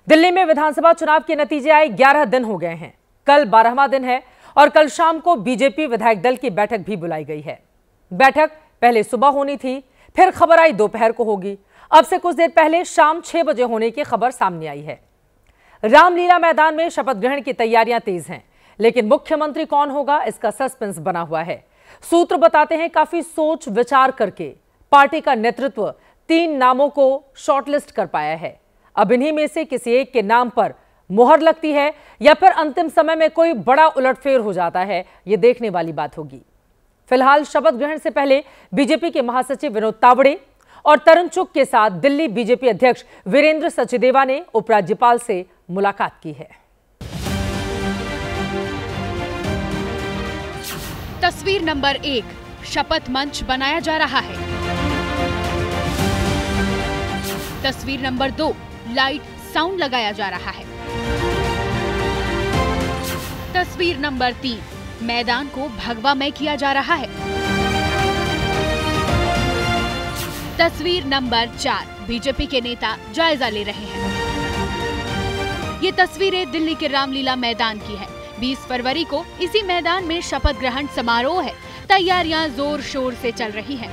दिल्ली में विधानसभा चुनाव के नतीजे आए 11 दिन हो गए हैं। कल 12वां दिन है और कल शाम को बीजेपी विधायक दल की बैठक भी बुलाई गई है। बैठक पहले सुबह होनी थी, फिर खबर आई दोपहर को होगी। अब से कुछ देर पहले शाम 6 बजे होने की खबर सामने आई है। रामलीला मैदान में शपथ ग्रहण की तैयारियां तेज हैं, लेकिन मुख्यमंत्री कौन होगा इसका सस्पेंस बना हुआ है। सूत्र बताते हैं काफी सोच विचार करके पार्टी का नेतृत्व 3 नामों को शॉर्टलिस्ट कर पाया है। अब इन्हीं में से किसी एक के नाम पर मुहर लगती है या फिर अंतिम समय में कोई बड़ा उलटफेर हो जाता है, यह देखने वाली बात होगी। फिलहाल शपथ ग्रहण से पहले बीजेपी के महासचिव विनोद तावड़े और तरुण चुग के साथ दिल्ली बीजेपी अध्यक्ष वीरेंद्र सचदेवा ने उपराज्यपाल से मुलाकात की है। तस्वीर नंबर 1, शपथ मंच बनाया जा रहा है। तस्वीर नंबर 2, लाइट साउंड लगाया जा रहा है। तस्वीर नंबर 3, मैदान को भगवामय किया जा रहा है। तस्वीर नंबर 4, बीजेपी के नेता जायजा ले रहे हैं। ये तस्वीरें दिल्ली के रामलीला मैदान की हैं। 20 फरवरी को इसी मैदान में शपथ ग्रहण समारोह है। तैयारियां जोर शोर से चल रही हैं।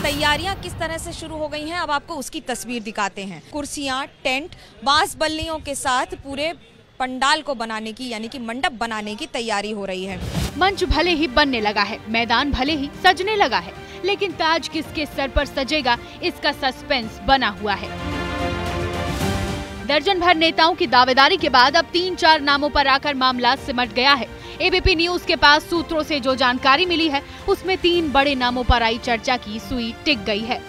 तैयारियां किस तरह से शुरू हो गई हैं, अब आपको उसकी तस्वीर दिखाते हैं। कुर्सियां, टेंट, बांस बल्लियों के साथ पूरे पंडाल को बनाने की यानी कि मंडप बनाने की तैयारी हो रही है। मंच भले ही बनने लगा है, मैदान भले ही सजने लगा है, लेकिन ताज किसके सर पर सजेगा इसका सस्पेंस बना हुआ है। दर्जन भर नेताओं की दावेदारी के बाद अब 3-4 नामों पर आकर मामला सिमट गया है। एबीपी न्यूज के पास सूत्रों से जो जानकारी मिली है उसमें 3 बड़े नामों पर आई चर्चा की सुई टिक गई है।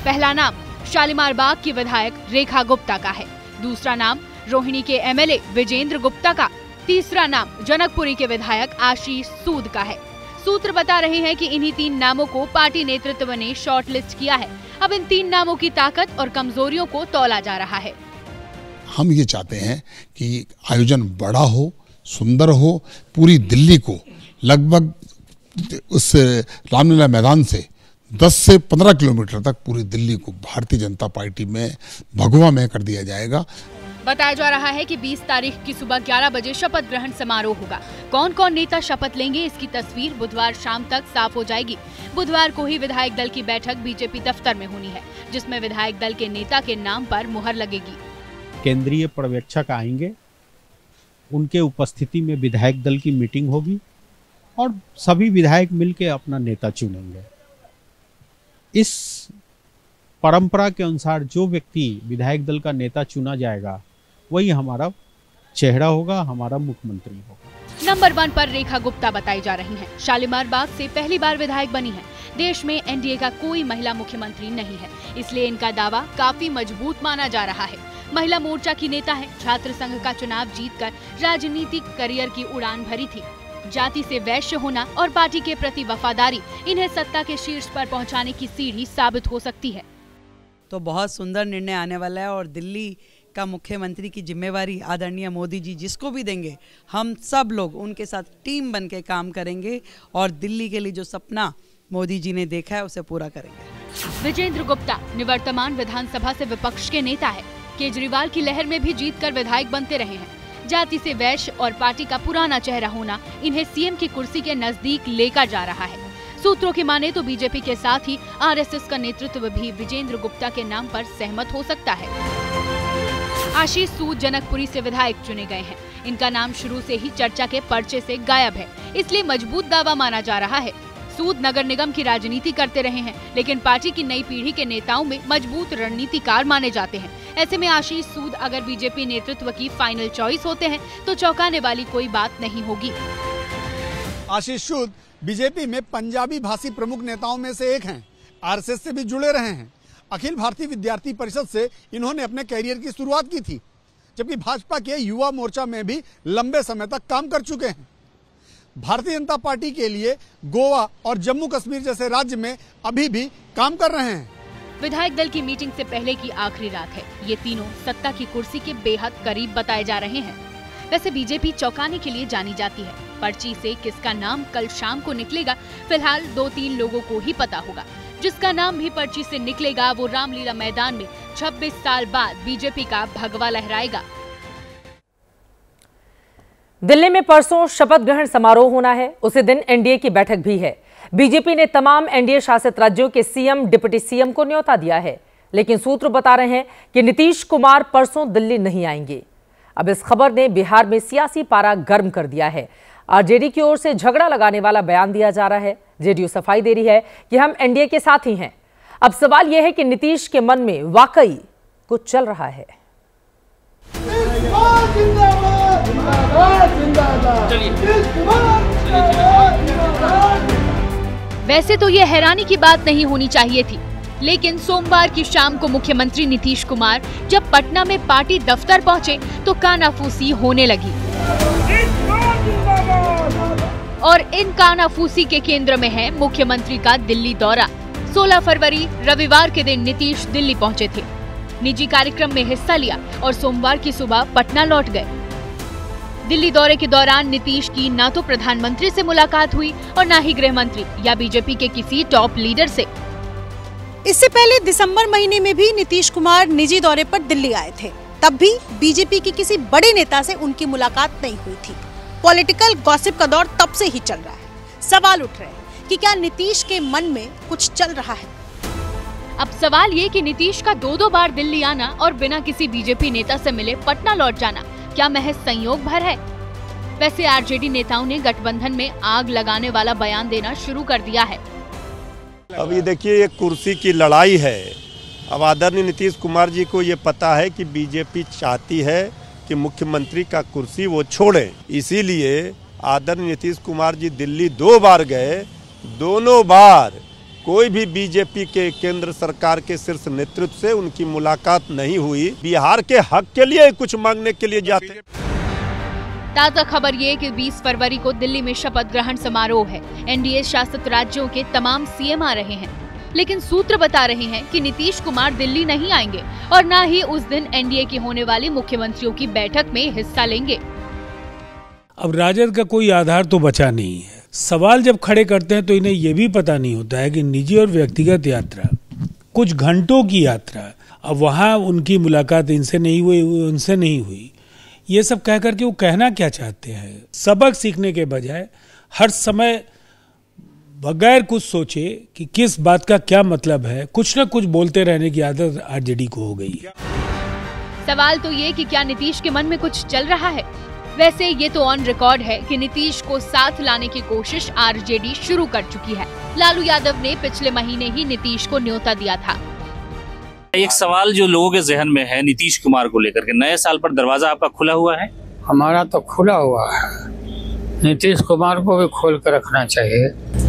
पहला नाम शालीमार बाग की विधायक रेखा गुप्ता का है। दूसरा नाम रोहिणी के एमएलए विजेंद्र गुप्ता का। तीसरा नाम जनकपुरी के विधायक आशीष सूद का है। सूत्र बता रहे हैं कि इन्हीं 3 नामों को पार्टी नेतृत्व ने शॉर्टलिस्ट किया है। अब इन 3 नामों की ताकत और कमजोरियों को तौला जा रहा है। हम ये चाहते हैं कि आयोजन बड़ा हो, सुंदर हो, पूरी दिल्ली को लगभग उस रामलीला मैदान से 10 से 15 किलोमीटर तक पूरी दिल्ली को भारतीय जनता पार्टी में भगवामय कर दिया जाएगा। बताया जा रहा है कि 20 तारीख की सुबह 11 बजे शपथ ग्रहण समारोह होगा। कौन कौन नेता शपथ लेंगे इसकी तस्वीर बुधवार शाम तक साफ हो जाएगी। बुधवार को ही विधायक दल की बैठक बीजेपी दफ्तर में होनी है, जिसमें विधायक दल के नेता के नाम पर मुहर लगेगी। केंद्रीय पर्यवेक्षक आएंगे, उनके उपस्थिति में विधायक दल की मीटिंग होगी और सभी विधायक मिलकर अपना नेता चुनेंगे। इस परंपरा के अनुसार जो व्यक्ति विधायक दल का नेता चुना जाएगा वही हमारा चेहरा होगा, हमारा मुख्यमंत्री होगा। नंबर 1 पर रेखा गुप्ता बताई जा रही हैं। शालीमार बाग से पहली बार विधायक बनी हैं। देश में एनडीए का कोई महिला मुख्यमंत्री नहीं है, इसलिए इनका दावा काफी मजबूत माना जा रहा है। महिला मोर्चा की नेता है। छात्र संघ का चुनाव जीतकर राजनीतिक करियर की उड़ान भरी थी। जाति से वैश्य होना और पार्टी के प्रति वफादारी इन्हें सत्ता के शीर्ष पर पहुंचाने की सीढ़ी साबित हो सकती है। तो बहुत सुंदर निर्णय आने वाला है और दिल्ली का मुख्यमंत्री की जिम्मेवारी आदरणीय मोदी जी जिसको भी देंगे, हम सब लोग उनके साथ टीम बन के काम करेंगे और दिल्ली के लिए जो सपना मोदी जी ने देखा है उसे पूरा करेंगे। विजेंद्र गुप्ता निवर्तमान विधानसभा से विपक्ष के नेता है। केजरीवाल की लहर में भी जीतकर विधायक बनते रहे हैं। जाति से वैश्य और पार्टी का पुराना चेहरा होना इन्हें सीएम की कुर्सी के नजदीक लेकर जा रहा है। सूत्रों की माने तो बीजेपी के साथ ही आरएसएस का नेतृत्व भी विजेंद्र गुप्ता के नाम पर सहमत हो सकता है। आशीष सूद जनकपुरी से विधायक चुने गए हैं। इनका नाम शुरू से ही चर्चा के पर्चे से गायब है, इसलिए मजबूत दावा माना जा रहा है। सूद नगर निगम की राजनीति करते रहे हैं, लेकिन पार्टी की नई पीढ़ी के नेताओं में मजबूत रणनीतिकार माने जाते हैं। ऐसे में आशीष सूद अगर बीजेपी नेतृत्व की फाइनल चॉइस होते हैं तो चौंकाने वाली कोई बात नहीं होगी। आशीष सूद बीजेपी में पंजाबी भाषी प्रमुख नेताओं में से एक हैं। आरएसएस से भी जुड़े रहे हैं। अखिल भारतीय विद्यार्थी परिषद से इन्होंने अपने कैरियर की शुरुआत की थी, जबकि भाजपा के युवा मोर्चा में भी लंबे समय तक काम कर चुके हैं। भारतीय जनता पार्टी के लिए गोवा और जम्मू कश्मीर जैसे राज्य में अभी भी काम कर रहे हैं। विधायक दल की मीटिंग से पहले की आखिरी रात है। ये तीनों सत्ता की कुर्सी के बेहद करीब बताए जा रहे हैं। वैसे बीजेपी चौंकाने के लिए जानी जाती है। पर्ची से किसका नाम कल शाम को निकलेगा फिलहाल 2-3 लोगों को ही पता होगा। जिसका नाम भी पर्ची से निकलेगा वो रामलीला मैदान में 26 साल बाद बीजेपी का भगवा लहराएगा। दिल्ली में परसों शपथ ग्रहण समारोह होना है। उसी दिन एनडीए की बैठक भी है। बीजेपी ने तमाम एनडीए शासित राज्यों के सीएम, डिप्टी सीएम को न्योता दिया है, लेकिन सूत्र बता रहे हैं कि नीतीश कुमार परसों दिल्ली नहीं आएंगे। अब इस खबर ने बिहार में सियासी पारा गर्म कर दिया है। आरजेडी की ओर से झगड़ा लगाने वाला बयान दिया जा रहा है। जेडीयू सफाई दे रही है कि हम एनडीए के साथ ही हैं। अब सवाल यह है कि नीतीश के मन में वाकई कुछ चल रहा है। वैसे तो ये हैरानी की बात नहीं होनी चाहिए थी, लेकिन सोमवार की शाम को मुख्यमंत्री नीतीश कुमार जब पटना में पार्टी दफ्तर पहुंचे तो कानाफूसी होने लगी और इन कानाफूसी के केंद्र में है मुख्यमंत्री का दिल्ली दौरा। 16 फरवरी रविवार के दिन नीतीश दिल्ली पहुंचे थे, निजी कार्यक्रम में हिस्सा लिया और सोमवार की सुबह पटना लौट गए। दिल्ली दौरे के दौरान नीतीश की ना तो प्रधानमंत्री से मुलाकात हुई और ना ही गृह मंत्री या बीजेपी के किसी टॉप लीडर से। इससे पहले दिसंबर महीने में भी नीतीश कुमार निजी दौरे पर दिल्ली आए थे, तब भी बीजेपी के किसी बड़े नेता से उनकी मुलाकात नहीं हुई थी। पॉलिटिकल गॉसिप का दौर तब से ही चल रहा है। सवाल उठ रहे हैं कि क्या नीतीश के मन में कुछ चल रहा है। अब सवाल ये कि नीतीश का 2 बार दिल्ली आना और बिना किसी बीजेपी नेता से मिले पटना लौट जाना क्या महज संयोग भर है? वैसे आरजेडी नेताओं ने गठबंधन में आग लगाने वाला बयान देना शुरू कर दिया है। अब ये देखिए, ये कुर्सी की लड़ाई है। अब आदरणीय नीतीश कुमार जी को ये पता है कि बीजेपी चाहती है कि मुख्यमंत्री का कुर्सी वो छोड़े, इसीलिए आदरणीय नीतीश कुमार जी दिल्ली 2 बार गए। दोनों बार कोई भी बीजेपी के केंद्र सरकार के शीर्ष नेतृत्व से उनकी मुलाकात नहीं हुई। बिहार के हक के लिए कुछ मांगने के लिए जाते। ताजा खबर ये कि 20 फरवरी को दिल्ली में शपथ ग्रहण समारोह है। एनडीए शासित राज्यों के तमाम सीएम आ रहे हैं, लेकिन सूत्र बता रहे हैं कि नीतीश कुमार दिल्ली नहीं आएंगे और न ही उस दिन एनडीए की होने वाली मुख्यमंत्रियों की बैठक में हिस्सा लेंगे। अब राजद का कोई आधार तो बचा नहीं है। सवाल जब खड़े करते हैं तो इन्हें यह भी पता नहीं होता है कि निजी और व्यक्तिगत यात्रा, कुछ घंटों की यात्रा, अब वहाँ उनकी मुलाकात इनसे नहीं हुई, उनसे नहीं हुई, ये सब कह करके वो कहना क्या चाहते हैं? सबक सीखने के बजाय हर समय बगैर कुछ सोचे कि किस बात का क्या मतलब है, कुछ न कुछ बोलते रहने की आदत आरजेडी को हो गई है। सवाल तो ये कि क्या नीतीश के मन में कुछ चल रहा है? वैसे ये तो ऑन रिकॉर्ड है कि नीतीश को साथ लाने की कोशिश आरजेडी शुरू कर चुकी है। लालू यादव ने पिछले महीने ही नीतीश को न्योता दिया था। एक सवाल जो लोगों के जहन में है नीतीश कुमार को लेकर के, नए साल पर दरवाजा आपका खुला हुआ है? हमारा तो खुला हुआ है, नीतीश कुमार को भी खोल कर रखना चाहिए।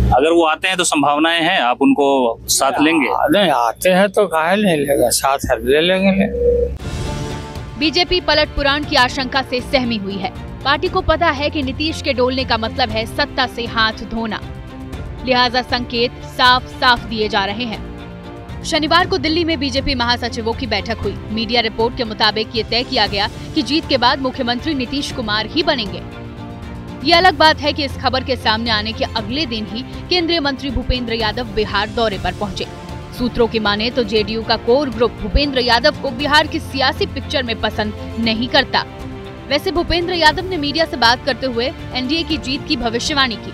अगर वो आते हैं तो संभावनाएं हैं आप उनको साथ लेंगे? नहीं आते हैं तो काहे नहीं लेगा, साथ ले लेंगे। बीजेपी पलट पुराण की आशंका से सहमी हुई है। पार्टी को पता है कि नीतीश के डोलने का मतलब है सत्ता से हाथ धोना, लिहाजा संकेत साफ साफ दिए जा रहे हैं। शनिवार को दिल्ली में बीजेपी महासचिवों की बैठक हुई। मीडिया रिपोर्ट के मुताबिक ये तय किया गया कि जीत के बाद मुख्यमंत्री नीतीश कुमार ही बनेंगे। ये अलग बात है कि इस खबर के सामने आने के अगले दिन ही केंद्रीय मंत्री भूपेंद्र यादव बिहार दौरे पर पहुंचे। सूत्रों की माने तो जेडीयू का कोर ग्रुप भूपेंद्र यादव को बिहार की सियासी पिक्चर में पसंद नहीं करता। वैसे भूपेंद्र यादव ने मीडिया से बात करते हुए एनडीए की जीत की भविष्यवाणी की।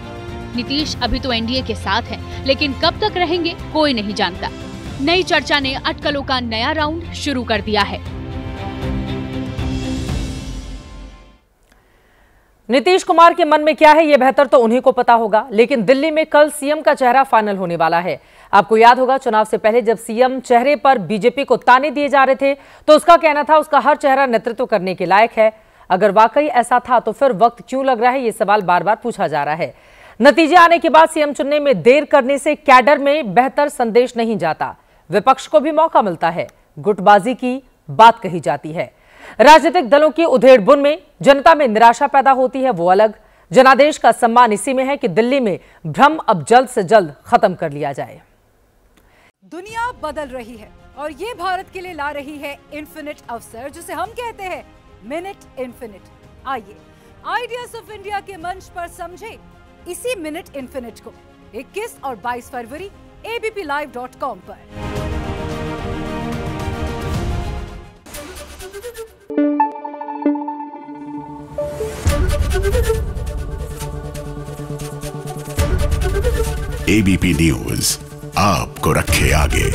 नीतीश अभी तो एनडीए के साथ हैं, लेकिन कब तक रहेंगे कोई नहीं जानता। नई चर्चा ने अटकलों का नया राउंड शुरू कर दिया है। नीतीश कुमार के मन में क्या है ये बेहतर तो उन्हीं को पता होगा, लेकिन दिल्ली में कल सीएम का चेहरा फाइनल होने वाला है। आपको याद होगा चुनाव से पहले जब सीएम चेहरे पर बीजेपी को ताने दिए जा रहे थे तो उसका कहना था उसका हर चेहरा नेतृत्व करने के लायक है। अगर वाकई ऐसा था तो फिर वक्त क्यों लग रहा है, ये सवाल बार बार पूछा जा रहा है। नतीजे आने के बाद सीएम चुनने में देर करने से कैडर में बेहतर संदेश नहीं जाता, विपक्ष को भी मौका मिलता है, गुटबाजी की बात कही जाती है। राजनीतिक दलों की उधेड़-बुन में जनता में निराशा पैदा होती है, वो अलग। जनादेश का सम्मान इसी में है कि दिल्ली में भ्रम अब जल्द से जल्द खत्म कर लिया जाए। दुनिया बदल रही है और ये भारत के लिए ला रही है इन्फिनिट अवसर, जिसे हम कहते हैं मिनट इन्फिनिट। आइए आइडियाज ऑफ इंडिया के मंच पर समझे इसी मिनट इन्फिनिट को। 21 और 22 फरवरी abplive.com पर। ABP न्यूज आपको रखे आगे।